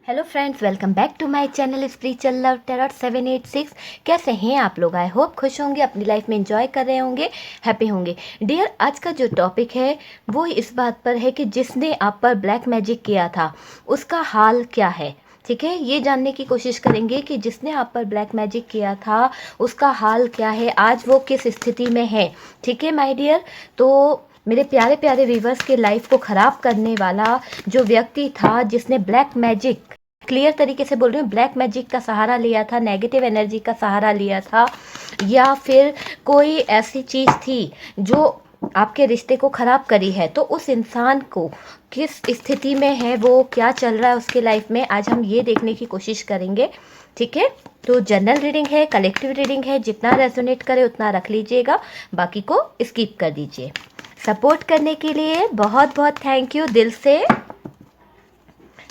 Hello friends, welcome back to my channel spiritual love tarot 786। कैसे हैं आप लोग? आई होप खुश होंगे, अपनी लाइफ में एंजॉय कर रहे होंगे, हैप्पी होंगे। डियर, आज का जो टॉपिक है वो इस बात पर है कि जिसने आप पर ब्लैक मैजिक किया था उसका हाल क्या है। ठीक है, ये जानने की कोशिश करेंगे कि जिसने आप पर ब्लैक मैजिक किया था उसका हाल क्या है, आज वो किस स्थिति में है। ठीक है माय डियर, तो मेरे प्यारे प्यारे व्यूवर्स के लाइफ को ख़राब करने वाला जो व्यक्ति था, जिसने ब्लैक मैजिक, क्लियर तरीके से बोल रही हूँ, ब्लैक मैजिक का सहारा लिया था, नेगेटिव एनर्जी का सहारा लिया था, या फिर कोई ऐसी चीज़ थी जो आपके रिश्ते को ख़राब करी है, तो उस इंसान को किस स्थिति में है, वो क्या चल रहा है उसके लाइफ में, आज हम ये देखने की कोशिश करेंगे। ठीक है, तो जनरल रीडिंग है, कलेक्टिव रीडिंग है, जितना रेजोनेट करे उतना रख लीजिएगा, बाकी को स्किप कर दीजिए। सपोर्ट करने के लिए बहुत बहुत थैंक यू दिल से।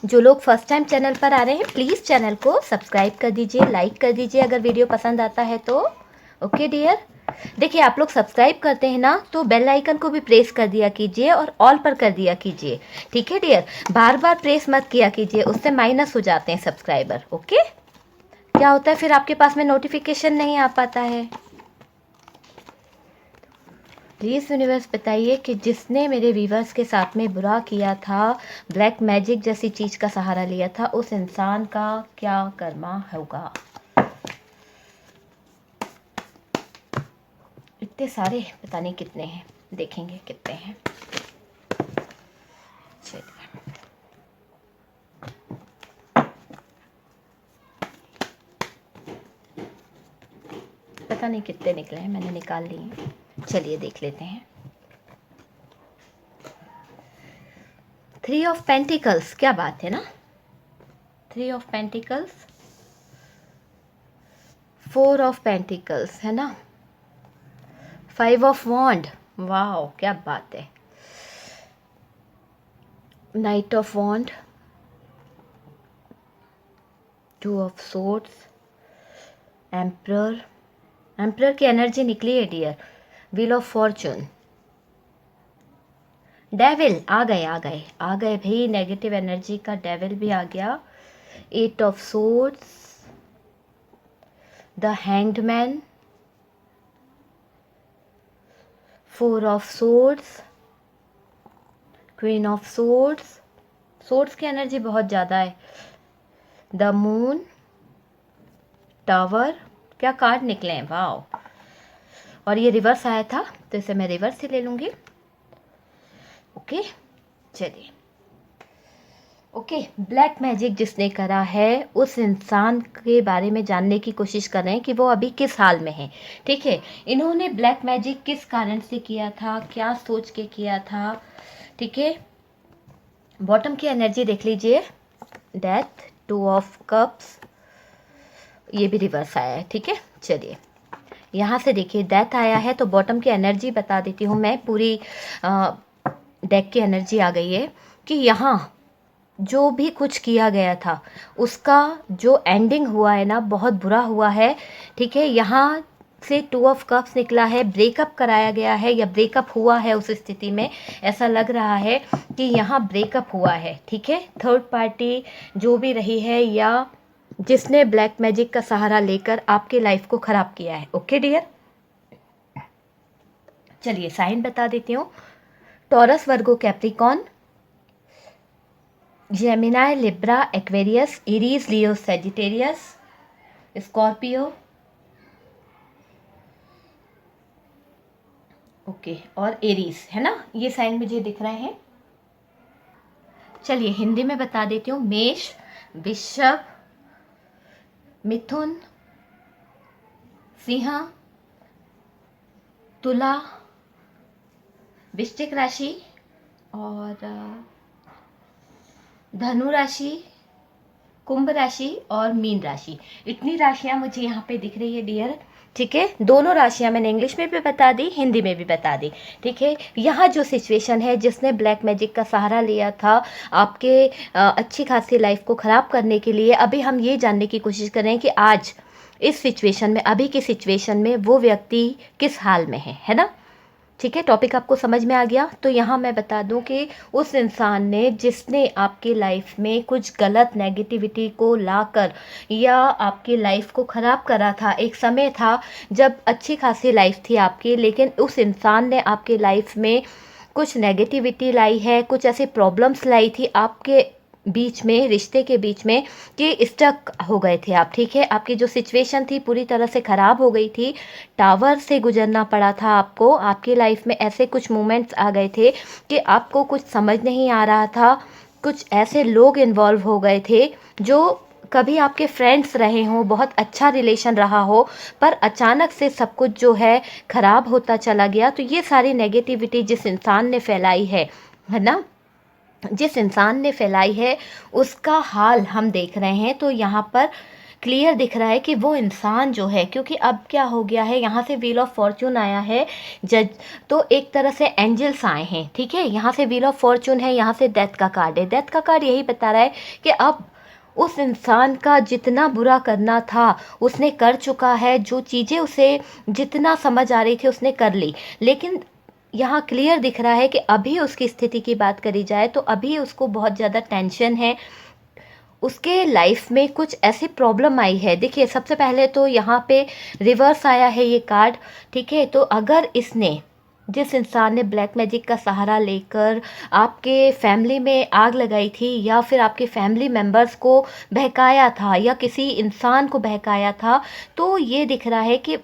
जो लोग फर्स्ट टाइम चैनल पर आ रहे हैं, प्लीज़ चैनल को सब्सक्राइब कर दीजिए, लाइक कर दीजिए अगर वीडियो पसंद आता है तो। ओके डियर, देखिए आप लोग सब्सक्राइब करते हैं ना, तो बेल आइकन को भी प्रेस कर दिया कीजिए और ऑल पर कर दिया कीजिए। ठीक है डियर, बार बार प्रेस मत किया कीजिए, उससे माइनस हो जाते हैं सब्सक्राइबर। ओके, क्या होता है फिर आपके पास में नोटिफिकेशन नहीं आ पाता है। प्लीज़ यूनिवर्स बताइए कि जिसने मेरे व्यूवर्स के साथ में बुरा किया था, ब्लैक मैजिक जैसी चीज़ का सहारा लिया था, उस इंसान का क्या कर्मा होगा। इतने सारे पता नहीं कितने हैं, देखेंगे कितने हैं। चलिए, पता नहीं कितने निकले हैं, मैंने निकाल लिए हैं। चलिए देख लेते हैं। 3 ऑफ पेंटिकल्स, क्या बात है ना। 3 ऑफ पेंटिकल्स, 4 ऑफ पेंटिकल्स है ना, 5 ऑफ वॉन्ड, वाह क्या बात है, knight of wand, 2 of swords, emperor, emperor की एनर्जी निकली है dear, wheel of fortune, devil आ गए आ गए आ गए भाई, नेगेटिव एनर्जी का डेविल भी आ गया, 8 of swords, the hanged man, 4 of swords, queen of swords, swords की एनर्जी बहुत ज़्यादा है, द मून, टावर, क्या कार्ड निकले हैं, वाह। और ये रिवर्स आया था तो इसे मैं रिवर्स ही ले लूँगी। ओके चलिए, ओके ब्लैक मैजिक जिसने करा है उस इंसान के बारे में जानने की कोशिश कर रहे हैं कि वो अभी किस हाल में है। ठीक है, इन्होंने ब्लैक मैजिक किस कारण से किया था, क्या सोच के किया था। ठीक है, बॉटम की एनर्जी देख लीजिए, डेथ, 2 ऑफ कप्स, ये भी रिवर्स आया है। ठीक है, चलिए यहाँ से देखिए डेथ आया है, तो बॉटम की एनर्जी बता देती हूँ मैं, पूरी डेक की एनर्जी आ गई है कि यहाँ जो भी कुछ किया गया था उसका जो एंडिंग हुआ है ना, बहुत बुरा हुआ है। ठीक है, यहाँ से 2 ऑफ कप्स निकला है, ब्रेकअप कराया गया है या ब्रेकअप हुआ है उस स्थिति में, ऐसा लग रहा है कि यहाँ ब्रेकअप हुआ है। ठीक है, थर्ड पार्टी जो भी रही है या जिसने ब्लैक मैजिक का सहारा लेकर आपके लाइफ को ख़राब किया है। ओके डियर, चलिए साइन बता देती हूँ, Taurus, Virgo, Capricorn, Gemini, Libra, Aquarius, Aries, Leo, Sagittarius, Scorpio, okay, और एरीज है ना, ये साइन मुझे दिख रहे हैं। चलिए हिंदी में बता देती हूँ, मेष, वृषभ, मिथुन, सिंह, तुला, वृश्चिक राशि और धनु राशि, कुंभ राशि और मीन राशि। इतनी राशियां मुझे यहाँ पे दिख रही है डियर। ठीक है, दोनों राशियां मैंने इंग्लिश में भी बता दी, हिंदी में भी बता दी। ठीक है, यहाँ जो सिचुएशन है, जिसने ब्लैक मैजिक का सहारा लिया था आपके अच्छी खासी लाइफ को ख़राब करने के लिए, अभी हम ये जानने की कोशिश कर रहे हैं कि आज इस सिचुएशन में, अभी की सिचुएशन में वो व्यक्ति किस हाल में है ना। ठीक है, टॉपिक आपको समझ में आ गया। तो यहाँ मैं बता दूँ कि उस इंसान ने जिसने आपकी लाइफ में कुछ गलत नेगेटिविटी को लाकर या आपकी लाइफ को ख़राब करा था। एक समय था जब अच्छी खासी लाइफ थी आपकी, लेकिन उस इंसान ने आपकी लाइफ में कुछ नेगेटिविटी लाई है, कुछ ऐसी प्रॉब्लम्स लाई थी आपके बीच में, रिश्ते के बीच में, कि स्टक हो गए थे आप। ठीक है, आपकी जो सिचुएशन थी पूरी तरह से ख़राब हो गई थी, टावर से गुजरना पड़ा था आपको। आपकी लाइफ में ऐसे कुछ मोमेंट्स आ गए थे कि आपको कुछ समझ नहीं आ रहा था। कुछ ऐसे लोग इन्वॉल्व हो गए थे जो कभी आपके फ्रेंड्स रहे हों, बहुत अच्छा रिलेशन रहा हो, पर अचानक से सब कुछ जो है ख़राब होता चला गया। तो ये सारी नेगेटिविटी जिस इंसान ने फैलाई है ना, जिस इंसान ने फैलाई है, उसका हाल हम देख रहे हैं। तो यहाँ पर क्लियर दिख रहा है कि वो इंसान जो है, क्योंकि अब क्या हो गया है, यहाँ से व्हील ऑफ फॉर्चून आया है, जज, तो एक तरह से एंजल्स आए हैं। ठीक है, यहाँ से व्हील ऑफ फॉर्चून है, यहाँ से डेथ का कार्ड है। डेथ का कार्ड यही बता रहा है कि अब उस इंसान का जितना बुरा करना था उसने कर चुका है। जो चीज़ें उसे जितना समझ आ रही थी उसने कर ली, लेकिन यहाँ क्लियर दिख रहा है कि अभी उसकी स्थिति की बात करी जाए तो अभी उसको बहुत ज़्यादा टेंशन है। उसके लाइफ में कुछ ऐसी प्रॉब्लम आई है। देखिए, सबसे पहले तो यहाँ पे रिवर्स आया है ये कार्ड। ठीक है, तो अगर इसने, जिस इंसान ने ब्लैक मैजिक का सहारा लेकर आपके फैमिली में आग लगाई थी, या फिर आपके फैमिली मेंबर्स को बहकाया था, या किसी इंसान को बहकाया था, तो ये दिख रहा है कि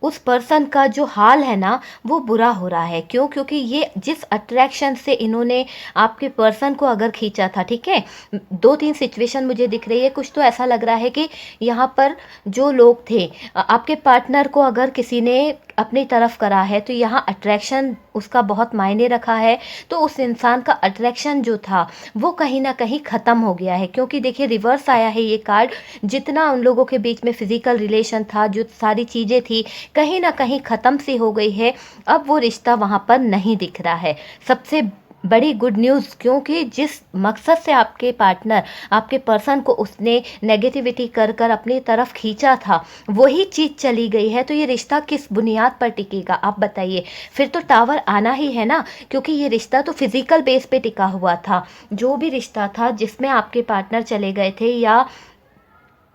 उस पर्सन का जो हाल है ना, वो बुरा हो रहा है। क्यों? क्योंकि ये जिस अट्रैक्शन से इन्होंने आपके पर्सन को अगर खींचा था, ठीक है, 2-3 सिचुएशन मुझे दिख रही है। कुछ तो ऐसा लग रहा है कि यहाँ पर जो लोग थे, आपके पार्टनर को अगर किसी ने अपनी तरफ करा है, तो यहाँ अट्रैक्शन उसका बहुत मायने रखा है। तो उस इंसान का अट्रैक्शन जो था वो कहीं ना कहीं ख़त्म हो गया है, क्योंकि देखिए रिवर्स आया है ये कार्ड। जितना उन लोगों के बीच में फिजिकल रिलेशन था, जो सारी चीज़ें थी, कहीं ना कहीं ख़त्म सी हो गई है। अब वो रिश्ता वहाँ पर नहीं दिख रहा है। सबसे बड़ी गुड न्यूज़, क्योंकि जिस मकसद से आपके पार्टनर, आपके पर्सन को उसने नेगेटिविटी कर कर अपनी तरफ खींचा था, वही चीज़ चली गई है। तो ये रिश्ता किस बुनियाद पर टिकेगा आप बताइए? फिर तो टावर आना ही है ना, क्योंकि ये रिश्ता तो फिजिकल बेस पे टिका हुआ था। जो भी रिश्ता था जिसमें आपके पार्टनर चले गए थे, या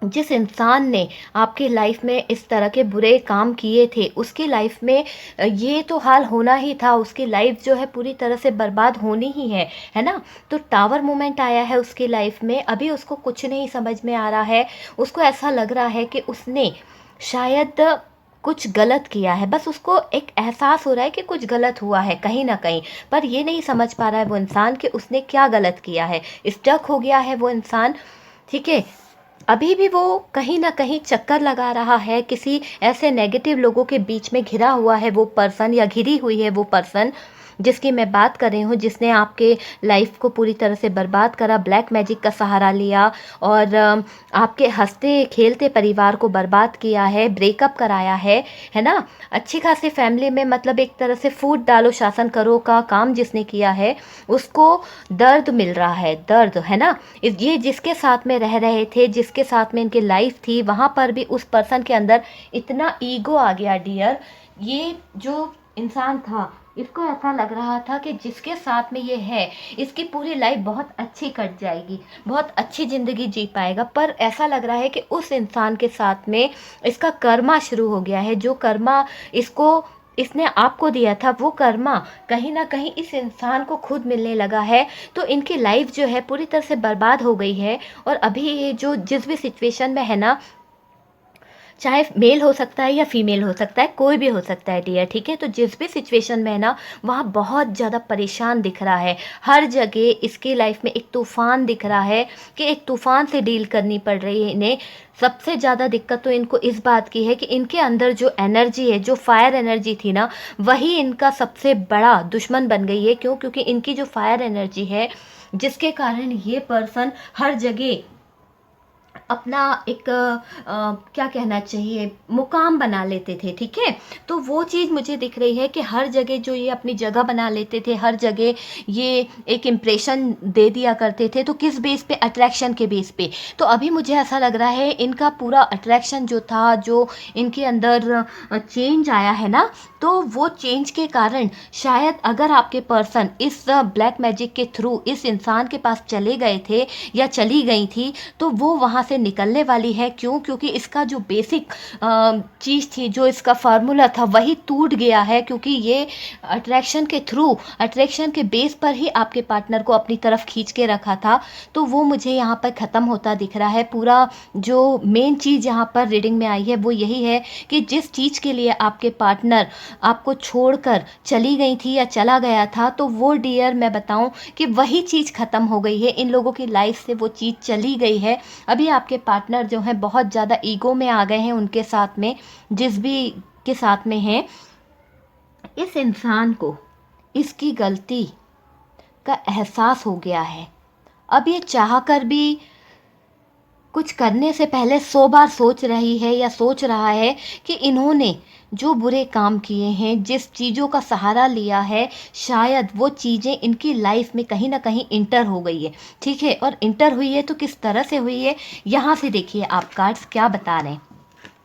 जिस इंसान ने आपकी लाइफ में इस तरह के बुरे काम किए थे, उसकी लाइफ में ये तो हाल होना ही था। उसकी लाइफ जो है पूरी तरह से बर्बाद होनी ही है ना। तो टावर मोमेंट आया है उसकी लाइफ में। अभी उसको कुछ नहीं समझ में आ रहा है। उसको ऐसा लग रहा है कि उसने शायद कुछ गलत किया है। बस उसको एक एहसास हो रहा है कि कुछ गलत हुआ है कहीं ना कहीं, पर ये नहीं समझ पा रहा है वो इंसान कि उसने क्या गलत किया है। स्टक हो गया है वो इंसान। ठीक है, अभी भी वो कहीं ना कहीं चक्कर लगा रहा है, किसी ऐसे नेगेटिव लोगों के बीच में घिरा हुआ है वो पर्सन, या घिरी हुई है वो पर्सन जिसकी मैं बात कर रही हूँ, जिसने आपके लाइफ को पूरी तरह से बर्बाद करा, ब्लैक मैजिक का सहारा लिया, और आपके हंसते खेलते परिवार को बर्बाद किया है, ब्रेकअप कराया है ना। अच्छी खासी फैमिली में, मतलब एक तरह से फूट डालो शासन करो का काम जिसने किया है, उसको दर्द मिल रहा है, दर्द है ना। ये जिसके साथ में रह रहे थे, जिसके साथ में इनकी लाइफ थी, वहाँ पर भी उस पर्सन के अंदर इतना ईगो आ गया डियर। ये जो इंसान था, इसको ऐसा लग रहा था कि जिसके साथ में ये है, इसकी पूरी लाइफ बहुत अच्छी कट जाएगी, बहुत अच्छी ज़िंदगी जी पाएगा। पर ऐसा लग रहा है कि उस इंसान के साथ में इसका कर्मा शुरू हो गया है। जो कर्मा इसने आपको दिया था, वो कर्मा कहीं ना कहीं इस इंसान को खुद मिलने लगा है। तो इनकी लाइफ जो है पूरी तरह से बर्बाद हो गई है। और अभी ये जो जिस भी सिचुएशन में है ना, चाहे मेल हो सकता है या फीमेल हो सकता है, कोई भी हो सकता है डियर। ठीक है, तो जिस भी सिचुएशन में है ना, वहाँ बहुत ज़्यादा परेशान दिख रहा है। हर जगह इसकी लाइफ में एक तूफ़ान दिख रहा है कि एक तूफ़ान से डील करनी पड़ रही है इन्हें। सबसे ज़्यादा दिक्कत तो इनको इस बात की है कि इनके अंदर जो एनर्जी है, जो फायर एनर्जी थी ना, वही इनका सबसे बड़ा दुश्मन बन गई है। क्यों? क्योंकि इनकी जो फायर एनर्जी है, जिसके कारण ये पर्सन हर जगह अपना एक क्या कहना चाहिए, मुकाम बना लेते थे, ठीक है। तो वो चीज़ मुझे दिख रही है कि हर जगह जो ये अपनी जगह बना लेते थे, हर जगह ये एक इम्प्रेशन दे दिया करते थे। तो किस बेस पे? अट्रैक्शन के बेस पे। तो अभी मुझे ऐसा लग रहा है इनका पूरा अट्रैक्शन जो था, जो इनके अंदर चेंज आया है ना, तो वो चेंज के कारण शायद अगर आपके पर्सन इस ब्लैक मैजिक के थ्रू इस इंसान के पास चले गए थे या चली गई थी, तो वो वहाँ से निकलने वाली है। क्यों? क्योंकि इसका जो बेसिक चीज़ थी, जो इसका फार्मूला था, वही टूट गया है। क्योंकि ये अट्रैक्शन के थ्रू, अट्रैक्शन के बेस पर ही आपके पार्टनर को अपनी तरफ खींच के रखा था। तो वो मुझे यहाँ पर ख़त्म होता दिख रहा है। पूरा जो मेन चीज़ यहाँ पर रीडिंग में आई है वो यही है कि जिस चीज़ के लिए आपके पार्टनर आपको छोड़कर चली गई थी या चला गया था, तो वो डियर मैं बताऊं कि वही चीज़ ख़त्म हो गई है। इन लोगों की लाइफ से वो चीज़ चली गई है। अभी आपके पार्टनर जो हैं बहुत ज़्यादा ईगो में आ गए हैं उनके साथ में, जिस भी के साथ में हैं। इस इंसान को इसकी गलती का एहसास हो गया है। अब ये चाह कर भी कुछ करने से पहले 100 बार सोच रही है या सोच रहा है कि इन्होंने जो बुरे काम किए हैं, जिस चीज़ों का सहारा लिया है, शायद वो चीज़ें इनकी लाइफ में कहीं ना कहीं इंटर हो गई है, ठीक है। और इंटर हुई है तो किस तरह से हुई है, यहाँ से देखिए आप कार्ड्स क्या बता रहे हैं।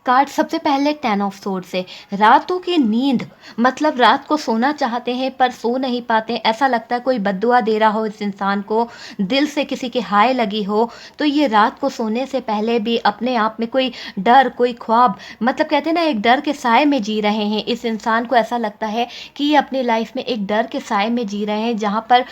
कार्ड सबसे पहले 10 ऑफ सोर्ड से, रातों की नींद, मतलब रात को सोना चाहते हैं पर सो नहीं पाते। ऐसा लगता है कोई बद्दुआ दे रहा हो इस इंसान को, दिल से किसी की हाय लगी हो। तो ये रात को सोने से पहले भी अपने आप में कोई डर, कोई ख्वाब, मतलब कहते हैं ना एक डर के साए में जी रहे हैं। इस इंसान को ऐसा लगता है कि ये अपनी लाइफ में एक डर के साए में जी रहे हैं, जहाँ पर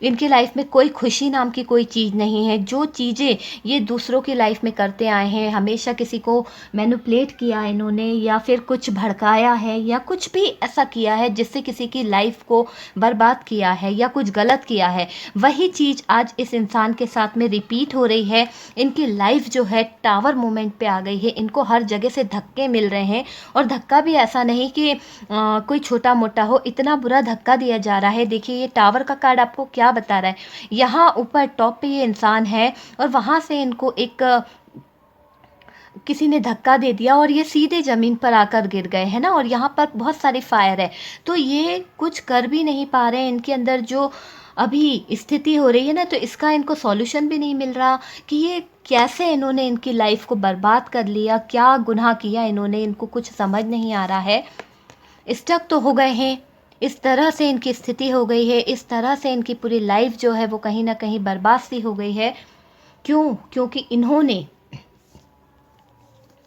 इनकी लाइफ में कोई खुशी नाम की कोई चीज़ नहीं है। जो चीज़ें ये दूसरों की लाइफ में करते आए हैं, हमेशा किसी को मैनिपुलेट किया इन्होंने, या फिर कुछ भड़काया है, या कुछ भी ऐसा किया है जिससे किसी की लाइफ को बर्बाद किया है या कुछ गलत किया है, वही चीज़ आज इस इंसान के साथ में रिपीट हो रही है। इनकी लाइफ जो है टावर मोमेंट पे आ गई है। इनको हर जगह से धक्के मिल रहे हैं, और धक्का भी ऐसा नहीं कि कोई छोटा मोटा हो, इतना बुरा धक्का दिया जा रहा है। देखिए ये टावर का कार्ड आपको क्या बता रहा है। यहाँ ऊपर टॉप पे ये इंसान है, और वहां से इनको एक किसी ने धक्का दे दिया और ये सीधे ज़मीन पर आकर गिर गए हैं ना। और यहाँ पर बहुत सारी फायर है, तो ये कुछ कर भी नहीं पा रहे हैं। इनके अंदर जो अभी स्थिति हो रही है ना, तो इसका इनको सॉल्यूशन भी नहीं मिल रहा कि ये कैसे इन्होंने इनकी लाइफ को बर्बाद कर लिया, क्या गुनाह किया इन्होंने, इनको कुछ समझ नहीं आ रहा है। स्टक तो हो गए हैं, इस तरह से इनकी स्थिति हो गई है, इस तरह से इनकी पूरी लाइफ जो है वो कहीं ना कहीं बर्बाद सी हो गई है। क्यों? क्योंकि इन्होंने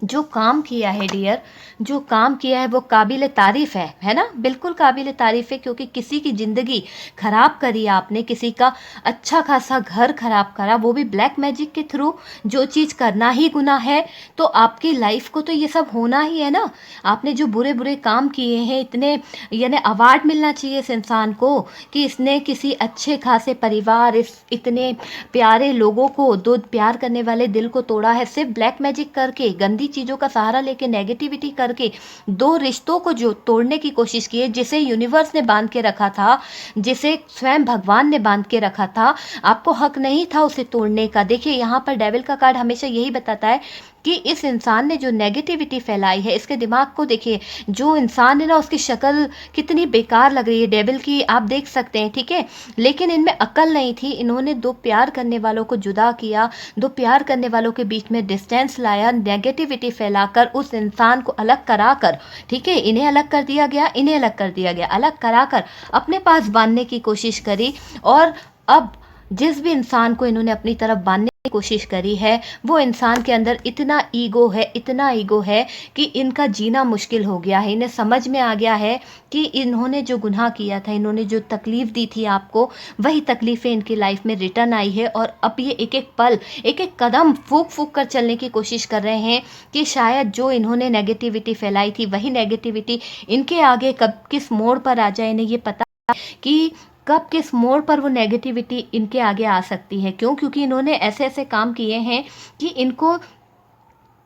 जो काम किया है डियर, जो काम किया है वो काबिल तारीफ़ है ना, बिल्कुल काबिल तारीफ़ है। क्योंकि किसी की ज़िंदगी ख़राब करी आपने, किसी का अच्छा खासा घर ख़राब करा, वो भी ब्लैक मैजिक के थ्रू। जो चीज़ करना ही गुनाह है, तो आपकी लाइफ को तो ये सब होना ही है ना। आपने जो बुरे बुरे काम किए हैं, इतने यानी अवार्ड मिलना चाहिए इस इंसान को कि इसने किसी अच्छे खासे परिवार, इस इतने प्यारे लोगों को, दो प्यार करने वाले दिल को तोड़ा है सिर्फ ब्लैक मैजिक करके, गंदी चीज़ों का सहारा लेके, नेगेटिविटी करके। दो रिश्तों को जो तोड़ने की कोशिश की है, जिसे यूनिवर्स ने बांध के रखा था, जिसे स्वयं भगवान ने बांध के रखा था, आपको हक नहीं था उसे तोड़ने का। देखिए यहाँ पर डेविल का कार्ड हमेशा यही बताता है कि इस इंसान ने जो नेगेटिविटी फैलाई है, इसके दिमाग को देखिए, जो इंसान है ना उसकी शक्ल कितनी बेकार लग रही है डेविल की, आप देख सकते हैं, ठीक है। लेकिन इनमें अकल नहीं थी। इन्होंने दो प्यार करने वालों को जुदा किया, दो प्यार करने वालों के बीच में डिस्टेंस लाया, नेगेटिविटी फैलाकर उस इंसान को अलग कराकर, ठीक है, इन्हें अलग कर दिया गया, इन्हें अलग कर दिया गया, अलग कराकर अपने पास बांधने की कोशिश करी। और अब जिस भी इंसान को इन्होंने अपनी तरफ बांधने की कोशिश करी है, वो इंसान के अंदर इतना ईगो है, इतना ईगो है कि इनका जीना मुश्किल हो गया है। इन्हें समझ में आ गया है कि इन्होंने जो गुनाह किया था, इन्होंने जो तकलीफ़ दी थी आपको, वही तकलीफ़ें इनकी लाइफ में रिटर्न आई है। और अब ये एक एक पल, एक एक कदम फूक फूक कर चलने की कोशिश कर रहे हैं कि शायद जो इन्होंने नेगेटिविटी फैलाई थी, वही नेगेटिविटी इनके आगे कब किस मोड़ पर आ जाए। इन्हें ये पता कि कब किस मोड़ पर वो नेगेटिविटी इनके आगे आ सकती है। क्यों? क्योंकि इन्होंने ऐसे ऐसे काम किए हैं कि इनको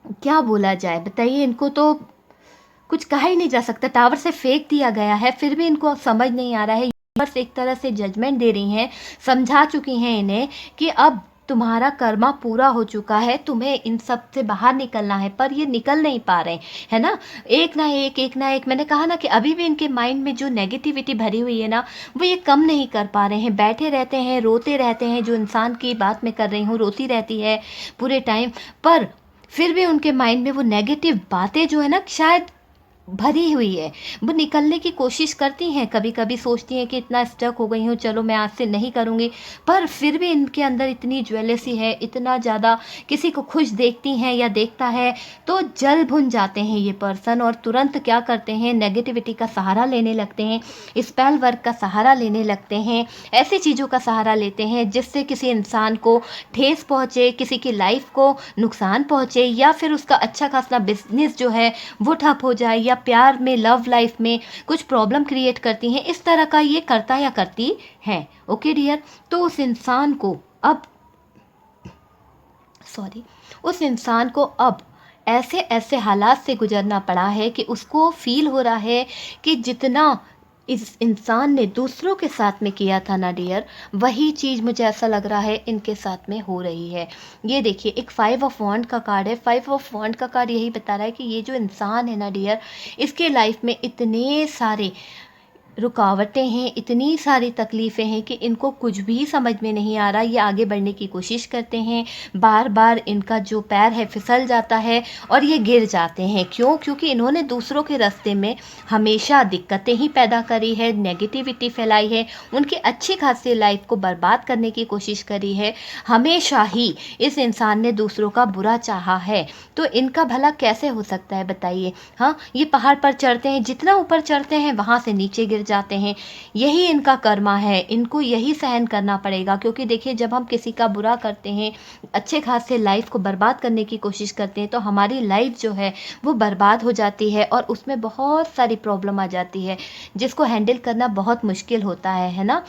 क्या बोला जाए, बताइए। इनको तो कुछ कहा ही नहीं जा सकता, टावर से फेंक दिया गया है, फिर भी इनको समझ नहीं आ रहा है। यूनिवर्स एक तरह से जजमेंट दे रही हैं, समझा चुकी हैं इन्हें कि अब तुम्हारा कर्मा पूरा हो चुका है, तुम्हें इन सब से बाहर निकलना है, पर ये निकल नहीं पा रहे है ना। एक ना एक मैंने कहा ना कि अभी भी इनके माइंड में जो नेगेटिविटी भरी हुई है ना, वो ये कम नहीं कर पा रहे हैं। बैठे रहते हैं, रोते रहते हैं, जो इंसान की बात मैं कर रही हूँ रोती रहती है पूरे टाइम, पर फिर भी उनके माइंड में वो नेगेटिव बातें जो है ना शायद भरी हुई है। वो निकलने की कोशिश करती हैं, कभी कभी सोचती हैं कि इतना स्टक हो गई हूँ, चलो मैं आज से नहीं करूँगी, पर फिर भी इनके अंदर इतनी ज्वेलसी है, इतना ज़्यादा किसी को खुश देखती हैं या देखता है तो जल भुन जाते हैं ये पर्सन, और तुरंत क्या करते हैं, नेगेटिविटी का सहारा लेने लगते हैं, स्पेल वर्क का सहारा लेने लगते हैं, ऐसी चीज़ों का सहारा लेते हैं जिससे किसी इंसान को ठेस पहुँचे, किसी की लाइफ को नुकसान पहुँचे, या फिर उसका अच्छा खासा बिजनेस जो है वो ठप हो जाए, या प्यार में, लव लाइफ में कुछ प्रॉब्लम क्रिएट करती हैं। इस तरह का ये करता या करती है। ओके डियर, तो उस इंसान को अब उस इंसान को अब ऐसे ऐसे हालात से गुजरना पड़ा है कि उसको फील हो रहा है कि जितना इस इंसान ने दूसरों के साथ में किया था ना डियर, वही चीज़ मुझे ऐसा लग रहा है इनके साथ में हो रही है। ये देखिए, एक 5 ऑफ वॉन्ड का कार्ड है। 5 ऑफ वॉन्ड का कार्ड यही बता रहा है कि ये जो इंसान है ना डियर, इसके लाइफ में इतने सारे रुकावटें हैं, इतनी सारी तकलीफ़ें हैं कि इनको कुछ भी समझ में नहीं आ रहा। ये आगे बढ़ने की कोशिश करते हैं, बार बार इनका जो पैर है फिसल जाता है और ये गिर जाते हैं। क्यों? क्योंकि इन्होंने दूसरों के रास्ते में हमेशा दिक्कतें ही पैदा करी है, नेगेटिविटी फैलाई है, उनकी अच्छी खासी लाइफ को बर्बाद करने की कोशिश करी है। हमेशा ही इस इंसान ने दूसरों का बुरा चाहा है, तो इनका भला कैसे हो सकता है बताइए। हाँ, ये पहाड़ पर चढ़ते हैं, जितना ऊपर चढ़ते हैं वहाँ से नीचे गिर जाते हैं। यही इनका कर्मा है, इनको यही सहन करना पड़ेगा। क्योंकि देखिए, जब हम किसी का बुरा करते हैं, अच्छे खासे लाइफ को बर्बाद करने की कोशिश करते हैं, तो हमारी लाइफ जो है वो बर्बाद हो जाती है और उसमें बहुत सारी प्रॉब्लम आ जाती है, जिसको हैंडल करना बहुत मुश्किल होता है ना।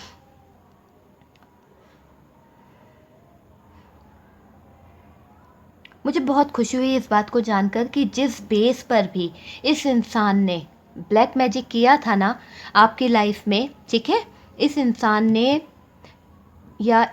मुझे बहुत खुशी हुई इस बात को जानकर कि जिस बेस पर भी इस इंसान ने ब्लैक मैजिक किया था ना आपकी लाइफ में, ठीक है, इस इंसान ने, या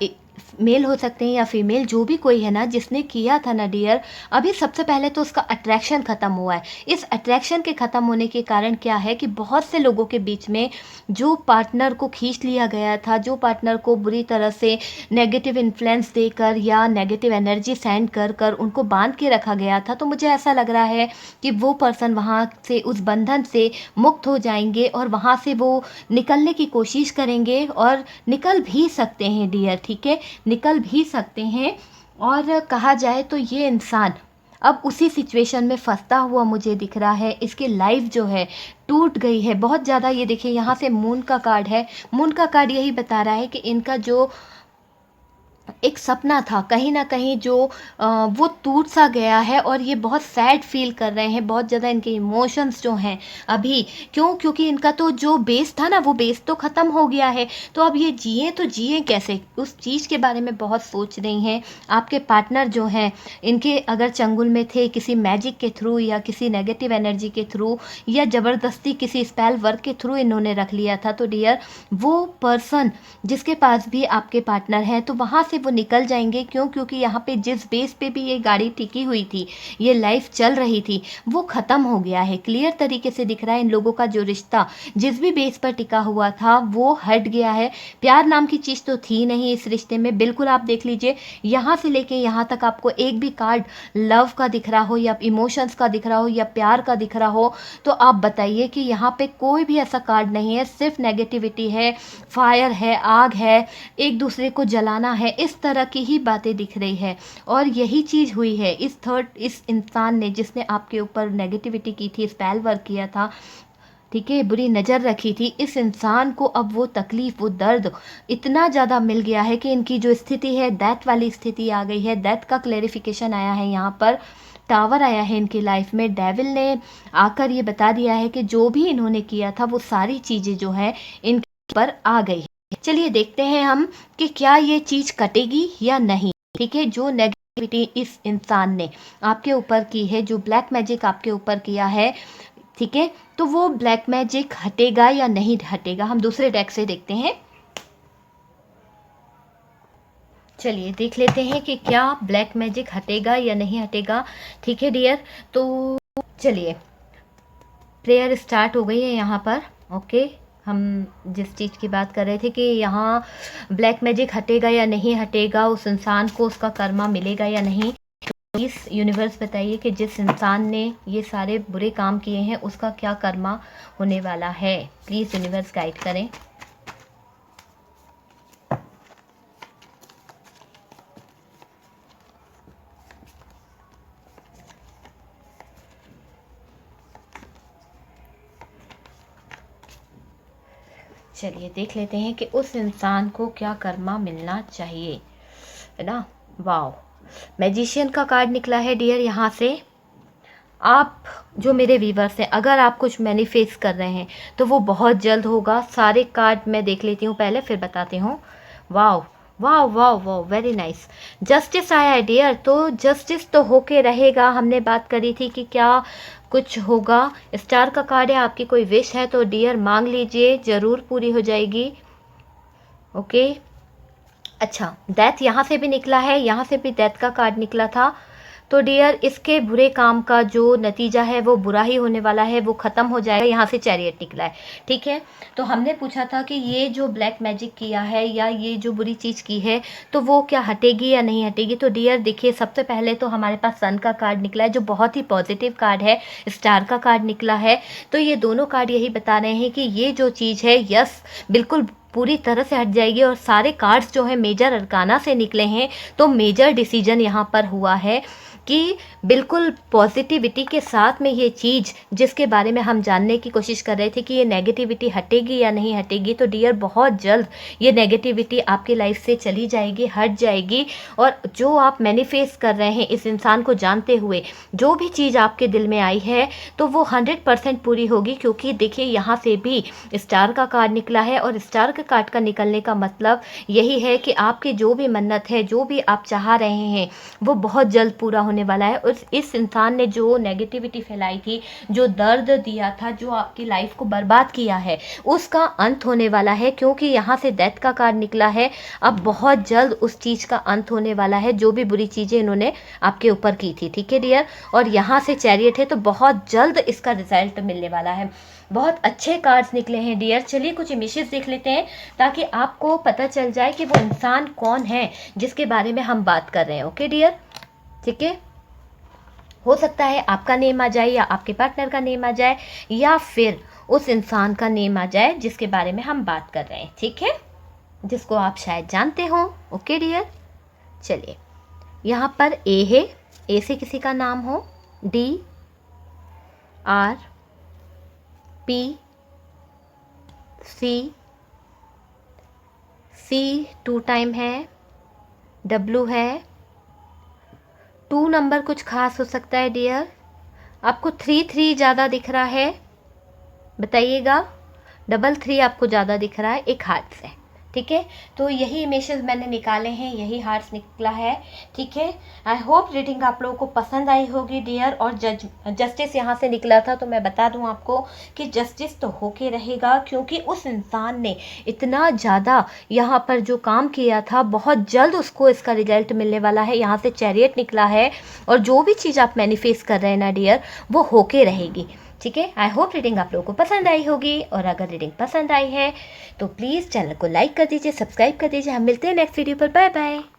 मेल हो सकते हैं या फीमेल, जो भी कोई है ना जिसने किया था ना डियर, अभी सबसे पहले तो उसका अट्रैक्शन ख़त्म हुआ है। इस अट्रैक्शन के ख़त्म होने के कारण क्या है कि बहुत से लोगों के बीच में जो पार्टनर को खींच लिया गया था, जो पार्टनर को बुरी तरह से नेगेटिव इन्फ्लुएंस देकर या नेगेटिव एनर्जी सेंड कर कर उनको बांध के रखा गया था, तो मुझे ऐसा लग रहा है कि वो पर्सन वहाँ से, उस बंधन से मुक्त हो जाएंगे और वहाँ से वो निकलने की कोशिश करेंगे, और निकल भी सकते हैं डियर, ठीक है, निकल भी सकते हैं। और कहा जाए तो ये इंसान अब उसी सिचुएशन में फंसता हुआ मुझे दिख रहा है। इसकी लाइफ जो है टूट गई है बहुत ज़्यादा। ये देखिए, यहाँ से मून का कार्ड है। मून का कार्ड यही बता रहा है कि इनका जो एक सपना था कहीं ना कहीं जो वो टूट सा गया है, और ये बहुत सैड फील कर रहे हैं, बहुत ज़्यादा इनके इमोशंस जो हैं अभी। क्यों? क्योंकि इनका तो जो बेस था ना, वो बेस तो ख़त्म हो गया है, तो अब ये जिए तो जिए कैसे, उस चीज़ के बारे में बहुत सोच रही हैं। आपके पार्टनर जो हैं, इनके अगर चंगुल में थे किसी मैजिक के थ्रू या किसी नेगेटिव एनर्जी के थ्रू या ज़बरदस्ती किसी स्पेल वर्क के थ्रू इन्होंने रख लिया था, तो डियर वो पर्सन जिसके पास भी आपके पार्टनर हैं, तो वहाँ से वो निकल जाएंगे। क्यों? क्योंकि यहाँ पे जिस बेस पे भी ये गाड़ी टिकी हुई थी, ये लाइफ चल रही थी, वो ख़त्म हो गया है। क्लियर तरीके से दिख रहा है इन लोगों का जो रिश्ता जिस भी बेस पर टिका हुआ था वो हट गया है। प्यार नाम की चीज़ तो थी नहीं इस रिश्ते में, बिल्कुल। आप देख लीजिए, यहाँ से लेके यहाँ तक आपको एक भी कार्ड लव का दिख रहा हो या इमोशंस का दिख रहा हो या प्यार का दिख रहा हो, तो आप बताइए कि यहाँ पे कोई भी ऐसा कार्ड नहीं है। सिर्फ नेगेटिविटी है, फायर है, आग है, एक दूसरे को जलाना है, इस तरह की ही बातें दिख रही है। और यही चीज़ हुई है इस इंसान ने जिसने आपके ऊपर नेगेटिविटी की थी, स्पेल वर्क किया था, ठीक है, बुरी नज़र रखी थी। इस इंसान को अब वो तकलीफ़, वो दर्द इतना ज़्यादा मिल गया है कि इनकी जो स्थिति है, डेथ वाली स्थिति आ गई है। डेथ का क्लेरिफिकेशन आया है यहाँ पर, टावर आया है इनकी लाइफ में। डेविल ने आकर ये बता दिया है कि जो भी इन्होंने किया था वो सारी चीज़ें जो है इनके पर आ गई है। चलिए देखते हैं हम कि क्या ये चीज़ कटेगी या नहीं, ठीक है। जो नेगेटिविटी इस इंसान ने आपके ऊपर की है, जो ब्लैक मैजिक आपके ऊपर किया है, ठीक है, तो वो ब्लैक मैजिक हटेगा या नहीं हटेगा, हम दूसरे डेक से देखते हैं। चलिए देख लेते हैं कि क्या ब्लैक मैजिक हटेगा या नहीं हटेगा। ठीक है डियर, तो चलिए प्रेयर स्टार्ट हो गई है यहाँ पर। ओके, हम जिस चीज़ की बात कर रहे थे कि यहाँ ब्लैक मैजिक हटेगा या नहीं हटेगा, उस इंसान को उसका कर्मा मिलेगा या नहीं। प्लीज़ यूनिवर्स बताइए कि जिस इंसान ने ये सारे बुरे काम किए हैं उसका क्या कर्मा होने वाला है। प्लीज़ यूनिवर्स गाइड करें। चलिए देख लेते हैं कि उस इंसान को क्या कर्मा मिलना चाहिए, है ना। वाओ, मैजिशियन का कार्ड निकला है डियर। यहाँ से आप जो मेरे व्यूवर्स हैं, अगर आप कुछ मैनिफेस्ट कर रहे हैं तो वो बहुत जल्द होगा। सारे कार्ड मैं देख लेती हूँ पहले, फिर बताती हूँ। Wow wow wow wow, very nice. Justice आया है डियर, तो जस्टिस तो होके रहेगा। हमने बात करी थी कि क्या कुछ होगा। स्टार का कार्ड है, आपकी कोई विश है तो डियर मांग लीजिए, ज़रूर पूरी हो जाएगी। ओके, अच्छा डेथ यहाँ से भी निकला है, यहाँ से भी डेथ का कार्ड निकला था। तो डियर इसके बुरे काम का जो नतीजा है वो बुरा ही होने वाला है, वो ख़त्म हो जाएगा। यहाँ से चैरियट निकला है। ठीक है, तो हमने पूछा था कि ये जो ब्लैक मैजिक किया है या ये जो बुरी चीज़ की है तो वो क्या हटेगी या नहीं हटेगी। तो डियर देखिए, सबसे पहले तो हमारे पास सन का कार्ड निकला है जो बहुत ही पॉजिटिव कार्ड है। स्टार का कार्ड निकला है, तो ये दोनों कार्ड यही बता रहे हैं कि ये जो चीज़ है यस बिल्कुल पूरी तरह से हट जाएगी। और सारे कार्ड्स जो है मेजर अरकाना से निकले हैं, तो मेजर डिसीजन यहाँ पर हुआ है कि बिल्कुल पॉजिटिविटी के साथ में ये चीज़ जिसके बारे में हम जानने की कोशिश कर रहे थे कि ये नेगेटिविटी हटेगी या नहीं हटेगी, तो डियर बहुत जल्द ये नेगेटिविटी आपकी लाइफ से चली जाएगी, हट जाएगी। और जो आप मैनिफेस्ट कर रहे हैं इस इंसान को जानते हुए, जो भी चीज़ आपके दिल में आई है तो वो 100% पूरी होगी। क्योंकि देखिए यहाँ से भी स्टार का कार्ड निकला है, और स्टार के कार्ड का निकलने का मतलब यही है कि आपकी जो भी मन्नत है, जो भी आप चाह रहे हैं वो बहुत जल्द पूरा होने वाला है। और इस इंसान ने जो नेगेटिविटी फैलाई थी, जो दर्द दिया था, जो आपकी लाइफ को बर्बाद किया है, उसका अंत होने वाला है। क्योंकि यहाँ से डेथ का कार्ड निकला है, अब बहुत जल्द उस चीज़ का अंत होने वाला है, जो भी बुरी चीज़ें इन्होंने आपके ऊपर की थी। ठीक है डियर, और यहाँ से चैरियट है, तो बहुत जल्द इसका रिजल्ट मिलने वाला है। बहुत अच्छे कार्ड्स निकले हैं डियर। चलिए कुछ इमेजेस देख लेते हैं ताकि आपको पता चल जाए कि वो इंसान कौन है जिसके बारे में हम बात कर रहे हैं। ओके डियर, ठीक है, हो सकता है आपका नेम आ जाए या आपके पार्टनर का नेम आ जाए या फिर उस इंसान का नेम आ जाए जिसके बारे में हम बात कर रहे हैं। ठीक है, जिसको आप शायद जानते हो। ओके डियर, चलिए यहाँ पर ए है, ए से किसी का नाम हो, डी आर पी सी, सी 2 टाइम है, डब्लू है, 2 नंबर कुछ खास हो सकता है डियर। आपको 3 ज़्यादा दिख रहा है, बताइएगा। 3 आपको ज़्यादा दिख रहा है, एक हार्ट से। ठीक है, तो यही इमेजेस मैंने निकाले हैं, यही हार्ट्स निकला है। ठीक है, आई होप रीडिंग आप लोगों को पसंद आई होगी डियर। और जस्टिस यहाँ से निकला था, तो मैं बता दूँ आपको कि जस्टिस तो होके रहेगा। क्योंकि उस इंसान ने इतना ज़्यादा यहाँ पर जो काम किया था, बहुत जल्द उसको इसका रिजल्ट मिलने वाला है। यहाँ से चैरियट निकला है, और जो भी चीज़ आप मैनिफेस्ट कर रहे हैं ना डियर, वो होके रहेगी। ठीक है, आई होप रीडिंग आप लोगों को पसंद आई होगी। और अगर रीडिंग पसंद आई है तो प्लीज़ चैनल को लाइक कर दीजिए, सब्सक्राइब कर दीजिए। हम मिलते हैं नेक्स्ट वीडियो पर। Bye bye.